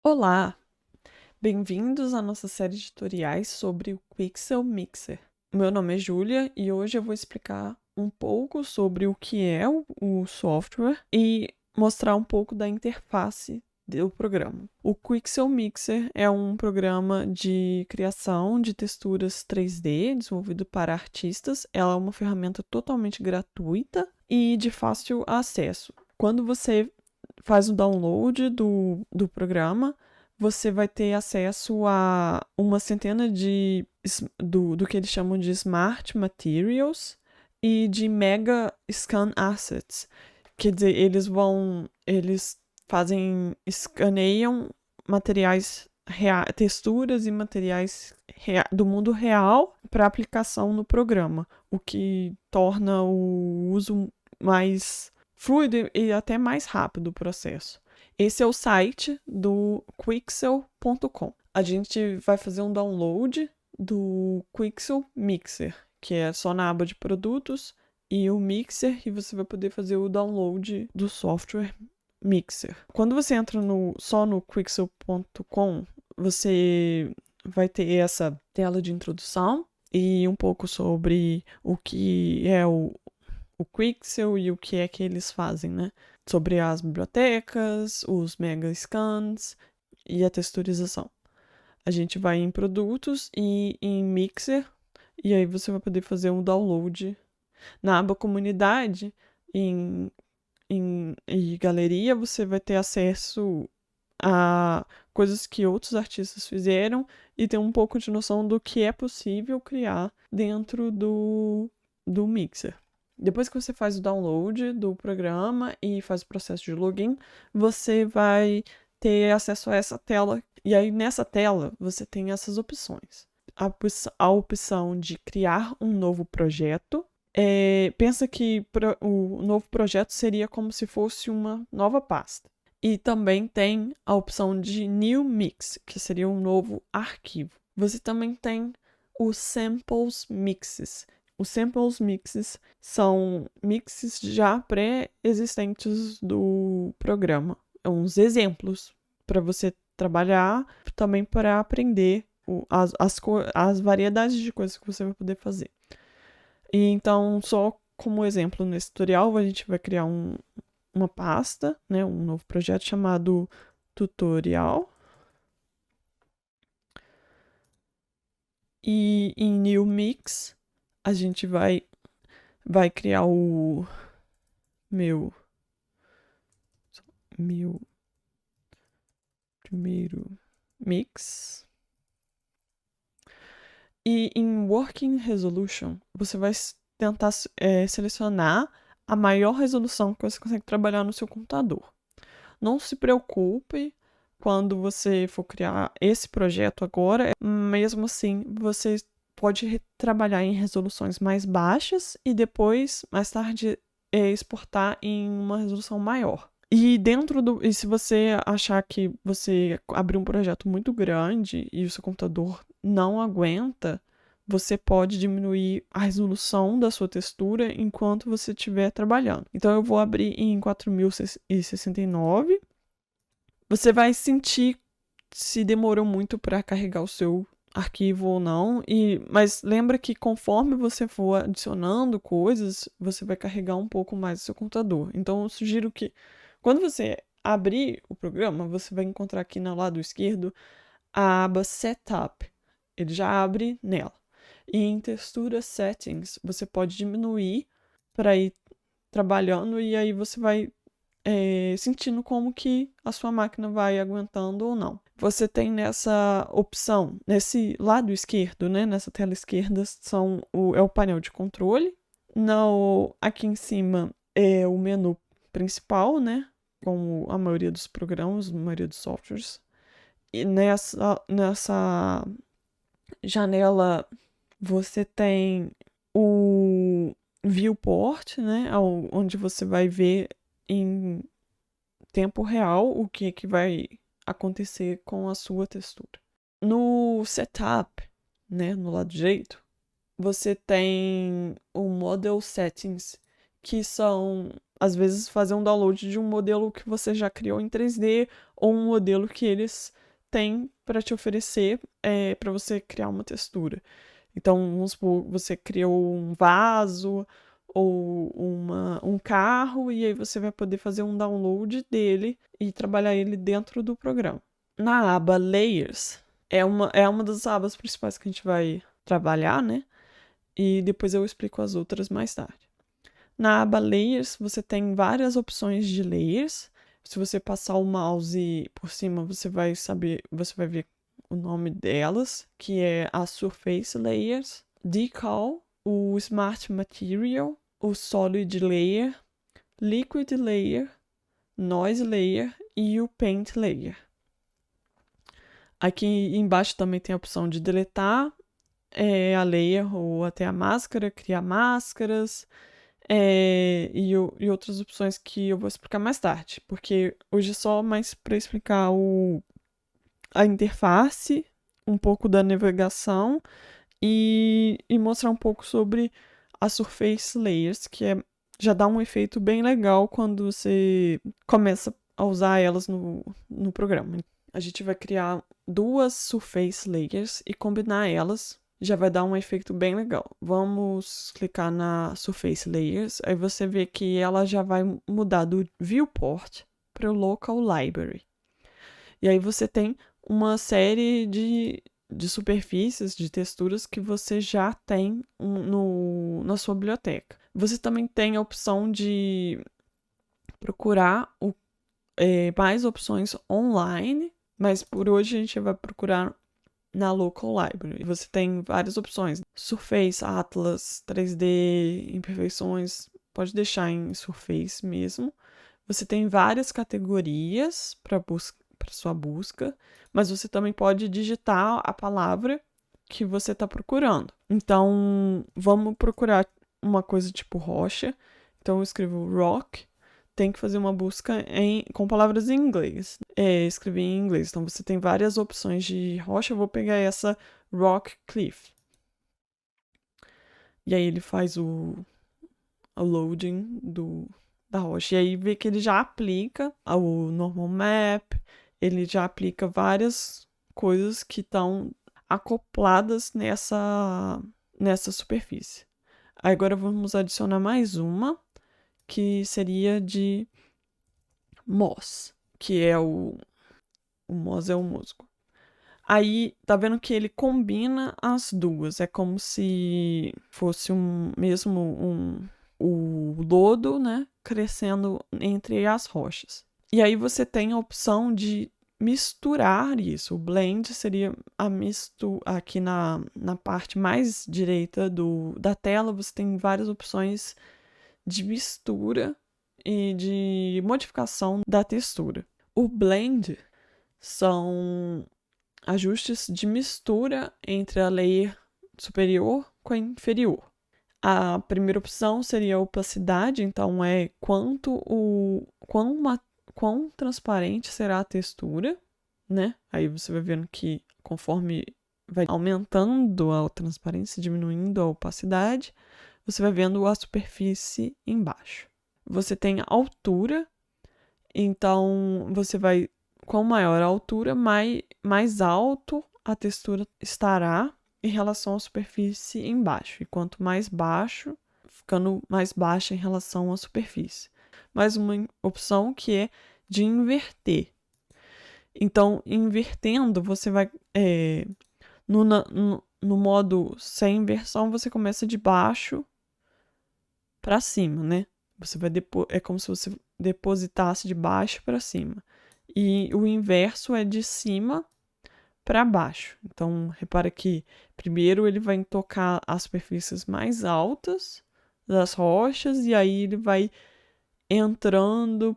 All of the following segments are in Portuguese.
Olá, bem-vindos à nossa série de tutoriais sobre o Quixel Mixer. Meu nome é Júlia e hoje eu vou explicar um pouco sobre o que é o software e mostrar um pouco da interface do programa. O Quixel Mixer é um programa de criação de texturas 3D desenvolvido para artistas. Ela é uma ferramenta totalmente gratuita e de fácil acesso. Quando você faz o download do programa, você vai ter acesso a uma centena do que eles chamam de Smart Materials e de Mega Scan Assets. Quer dizer, eles escaneiam materiais, texturas e materiais do mundo real para aplicação no programa, o que torna o uso mais fluido e até mais rápido o processo. Esse é o site do Quixel.com. A gente vai fazer um download do Quixel Mixer, que é só na aba de produtos, e o Mixer, e você vai poder fazer o download do software Mixer. Quando você entra só no Quixel.com, você vai ter essa tela de introdução e um pouco sobre o que é o Quixel e o que é que eles fazem, né? Sobre as bibliotecas, os mega scans e a texturização. A gente vai em produtos e em Mixer, e aí você vai poder fazer um download. Na aba comunidade e galeria, você vai ter acesso a coisas que outros artistas fizeram e ter um pouco de noção do que é possível criar dentro do Mixer. Depois que você faz o download do programa e faz o processo de login, você vai ter acesso a essa tela. E aí, nessa tela, você tem essas opções. A opção de criar um novo projeto. Pensa que o novo projeto seria como se fosse uma nova pasta. E também tem a opção de New Mix, que seria um novo arquivo. Você também tem os Samples Mixes. Os Samples Mixes são mixes já pré-existentes do programa. Uns exemplos para você trabalhar, também para aprender as variedades de coisas que você vai poder fazer. E então, só como exemplo, nesse tutorial, a gente vai criar uma pasta, né, um novo projeto chamado tutorial. E em New Mix, a gente vai criar o meu primeiro mix. E em Working Resolution, você vai tentar selecionar a maior resolução que você consegue trabalhar no seu computador. Não se preocupe quando você for criar esse projeto agora, mesmo assim, você pode trabalhar em resoluções mais baixas e depois, mais tarde, exportar em uma resolução maior. E se você achar que você abriu um projeto muito grande e o seu computador não aguenta, você pode diminuir a resolução da sua textura enquanto você estiver trabalhando. Então eu vou abrir em 4069. Você vai sentir se demorou muito para carregar o seu arquivo ou não, mas lembra que conforme você for adicionando coisas, você vai carregar um pouco mais o seu computador. Então eu sugiro que quando você abrir o programa, você vai encontrar aqui no lado esquerdo a aba Setup. Ele já abre nela. E em Textura Settings, você pode diminuir para ir trabalhando e aí você vai sentindo como que a sua máquina vai aguentando ou não. Você tem nessa opção, nesse lado esquerdo, né, nessa tela esquerda, é o painel de controle. Aqui em cima é o menu principal, né, como a maioria dos programas, a maioria dos softwares. E nessa janela você tem o viewport, né, onde você vai ver em tempo real o que vai acontecer com a sua textura. No setup, né, no lado direito, você tem o Model Settings, que são, às vezes, fazer um download de um modelo que você já criou em 3D ou um modelo que eles têm para te oferecer para você criar uma textura. Então, vamos supor, você criou um vaso ou um carro, e aí você vai poder fazer um download dele e trabalhar ele dentro do programa. Na aba Layers, é uma das abas principais que a gente vai trabalhar, né? E depois eu explico as outras mais tarde. Na aba Layers, você tem várias opções de layers. Se você passar o mouse por cima, você vai ver o nome delas, que é a Surface Layers, Decal, o Smart Material, o Solid Layer, Liquid Layer, Noise Layer e o Paint Layer. Aqui embaixo também tem a opção de deletar a layer ou até a máscara, criar máscaras e outras opções que eu vou explicar mais tarde, porque hoje é só mais para explicar a interface, um pouco da navegação e mostrar um pouco sobre as Surface Layers, que já dá um efeito bem legal quando você começa a usar elas no programa. A gente vai criar 2 Surface Layers e combinar elas. Já vai dar um efeito bem legal. Vamos clicar na Surface Layers. Aí você vê que ela já vai mudar do Viewport para o Local Library. E aí você tem uma série de superfícies, de texturas que você já tem na sua biblioteca. Você também tem a opção de procurar mais opções online, mas por hoje a gente vai procurar na Local Library. Você tem várias opções: Surface, Atlas, 3D, imperfeições, pode deixar em Surface mesmo. Você tem várias categorias para sua busca, mas você também pode digitar a palavra que você está procurando. Então, vamos procurar uma coisa tipo rocha. Então, eu escrevo rock. Tem que fazer uma busca com palavras em inglês. Escrever em inglês. Então, você tem várias opções de rocha. Eu vou pegar essa Rock Cliff. E aí, ele faz o loading da rocha. E aí, vê que ele já aplica o normal map. Ele já aplica várias coisas que estão acopladas nessa superfície. Agora, vamos adicionar mais uma, que seria de moss, que é o moss é o musgo. Aí, tá vendo que ele combina as duas. É como se fosse o lodo, né, crescendo entre as rochas. E aí você tem a opção de misturar isso. O blend seria aqui na parte mais direita da tela, você tem várias opções de mistura e de modificação da textura. O blend são ajustes de mistura entre a layer superior com a inferior. A primeira opção seria a opacidade, então é quão transparente será a textura, né? Aí você vai vendo que conforme vai aumentando a transparência, diminuindo a opacidade, você vai vendo a superfície embaixo. Você tem a altura, então você vai, quanto maior a altura, mais alto a textura estará em relação à superfície embaixo. E quanto mais baixo, ficando mais baixa em relação à superfície. Mais uma opção que é de inverter. Então, invertendo, você vai... no modo sem inversão, você começa de baixo para cima, né? Você vai é como se você depositasse de baixo para cima. E o inverso é de cima para baixo. Então, repara que primeiro ele vai tocar as superfícies mais altas das rochas e aí ele vai entrando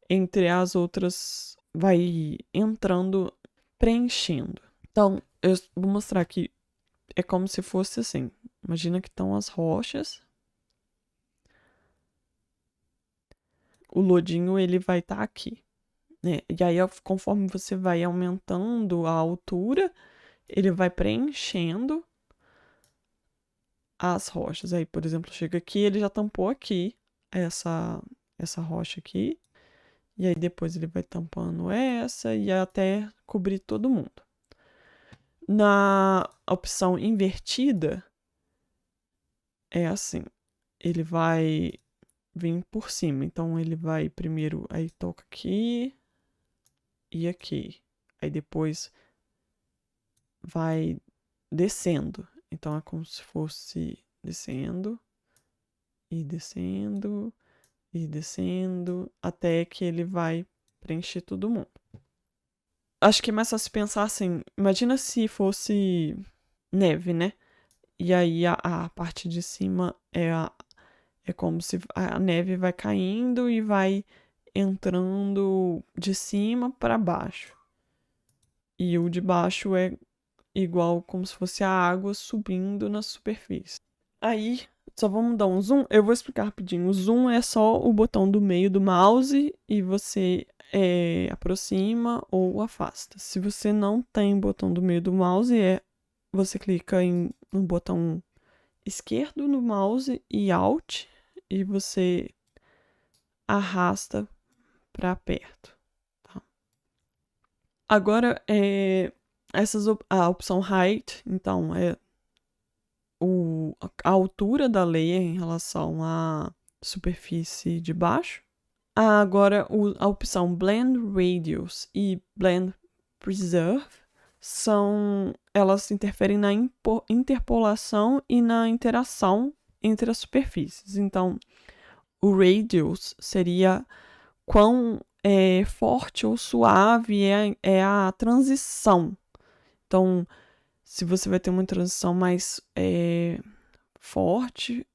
entre as outras, vai entrando, preenchendo. Então, eu vou mostrar aqui. É como se fosse assim. Imagina que estão as rochas. O lodinho, ele vai estar aqui, né? E aí, conforme você vai aumentando a altura, ele vai preenchendo as rochas. Aí, por exemplo, chega aqui, ele já tampou aqui essa rocha aqui. E aí depois ele vai tampando essa e até cobrir todo mundo. Na opção invertida, é assim. Ele vai vir por cima. Então ele vai primeiro, aí toca aqui e aqui. Aí depois vai descendo. Então é como se fosse descendo e descendo e descendo até que ele vai preencher todo mundo. Acho que é mais fácil pensar assim, imagina se fosse neve, né? E aí a parte de cima é como se a neve vai caindo e vai entrando de cima para baixo. E o de baixo é igual como se fosse a água subindo na superfície. Aí, só vamos dar um zoom. Eu vou explicar rapidinho. O zoom é só o botão do meio do mouse e você aproxima ou afasta. Se você não tem botão do meio do mouse, você clica no botão esquerdo no mouse e Alt e você arrasta para perto. Tá? Agora, a opção Height, então, é a altura da layer em relação à superfície de baixo. Agora, a opção Blend Radius e Blend Preserve elas interferem na interpolação e na interação entre as superfícies. Então, o Radius seria quão forte ou suave é a transição. Então, se você vai ter uma transição mais forte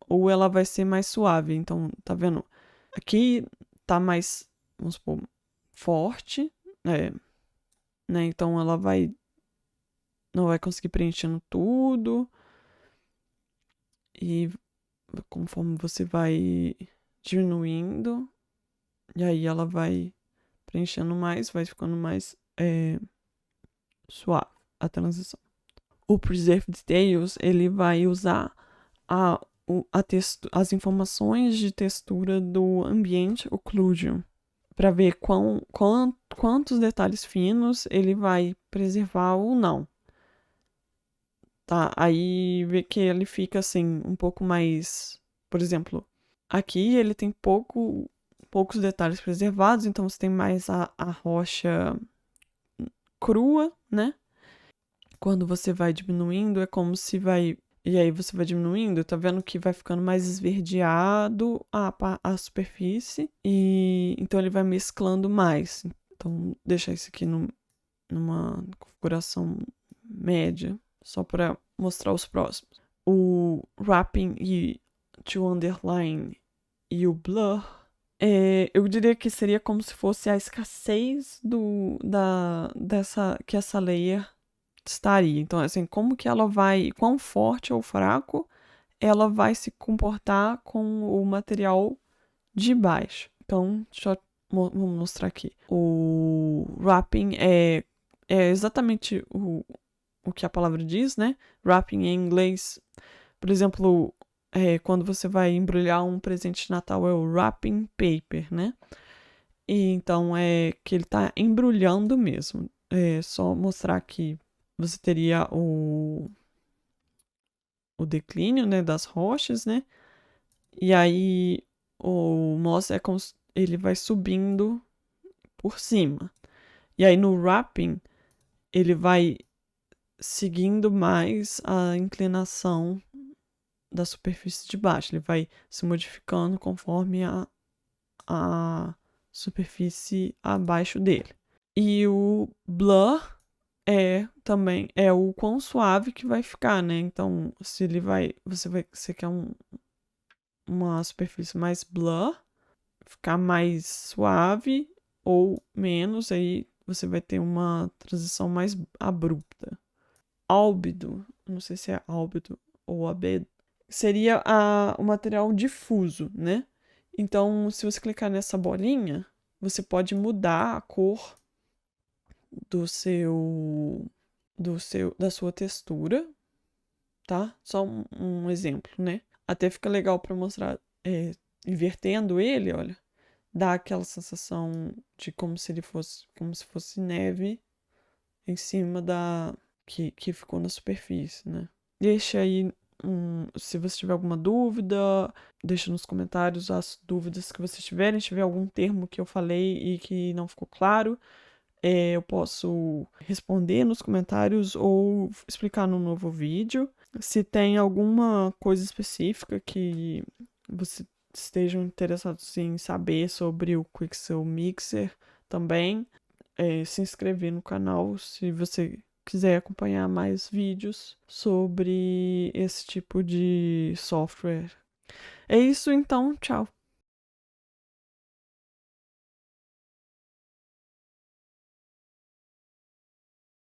ou ela vai ser mais suave. Então, tá vendo? Aqui tá mais, vamos supor, forte, né? Então ela não vai conseguir preenchendo tudo. E conforme você vai diminuindo, e aí ela vai preenchendo mais, vai ficando mais suave a transição. O Preserved Details, ele vai usar as informações de textura do ambiente occlusion para ver quantos detalhes finos ele vai preservar ou não. Tá, aí vê que ele fica assim, um pouco mais. Por exemplo, aqui ele tem poucos detalhes preservados, então você tem mais a rocha crua, né? Quando você vai diminuindo, é como se vai. E aí você vai diminuindo, tá vendo que vai ficando mais esverdeado a superfície. E então ele vai mesclando mais. Então, deixar isso aqui numa configuração média, só para mostrar os próximos. O Wrapping e To Underline e o Blur, eu diria que seria como se fosse a escassez que essa layer estaria. Então, assim, como que ela vai, quão forte ou fraco ela vai se comportar com o material de baixo. Então, deixa eu vamos mostrar aqui. O wrapping é exatamente o que a palavra diz, né? Wrapping em inglês, por exemplo, quando você vai embrulhar um presente de Natal é o wrapping paper, né? E então é que ele tá embrulhando mesmo. É só mostrar que você teria o declínio, né, das rochas, né? E aí o moss é como ele vai subindo por cima. E aí no wrapping ele vai seguindo mais a inclinação da superfície de baixo. Ele vai se modificando conforme a superfície abaixo dele. E o blur também o quão suave que vai ficar, né? Então, se ele você quer uma superfície mais blur, ficar mais suave ou menos, aí você vai ter uma transição mais abrupta. Álbedo, não sei se é álbedo ou abedo, seria o material difuso, né? Então, se você clicar nessa bolinha, você pode mudar a cor da sua textura, tá? Só um exemplo, né? Até fica legal para mostrar invertendo ele, olha. dá aquela sensação de como se ele fosse, como se fosse neve em cima que ficou na superfície, né? Deixa aí se você tiver alguma dúvida, deixa nos comentários as dúvidas que vocês tiverem. Se tiver algum termo que eu falei e que não ficou claro, eu posso responder nos comentários ou explicar no novo vídeo. Se tem alguma coisa específica que vocês estejam interessados em saber sobre o Quixel Mixer também, se inscrever no canal se você quiser acompanhar mais vídeos sobre esse tipo de software. É isso então, tchau!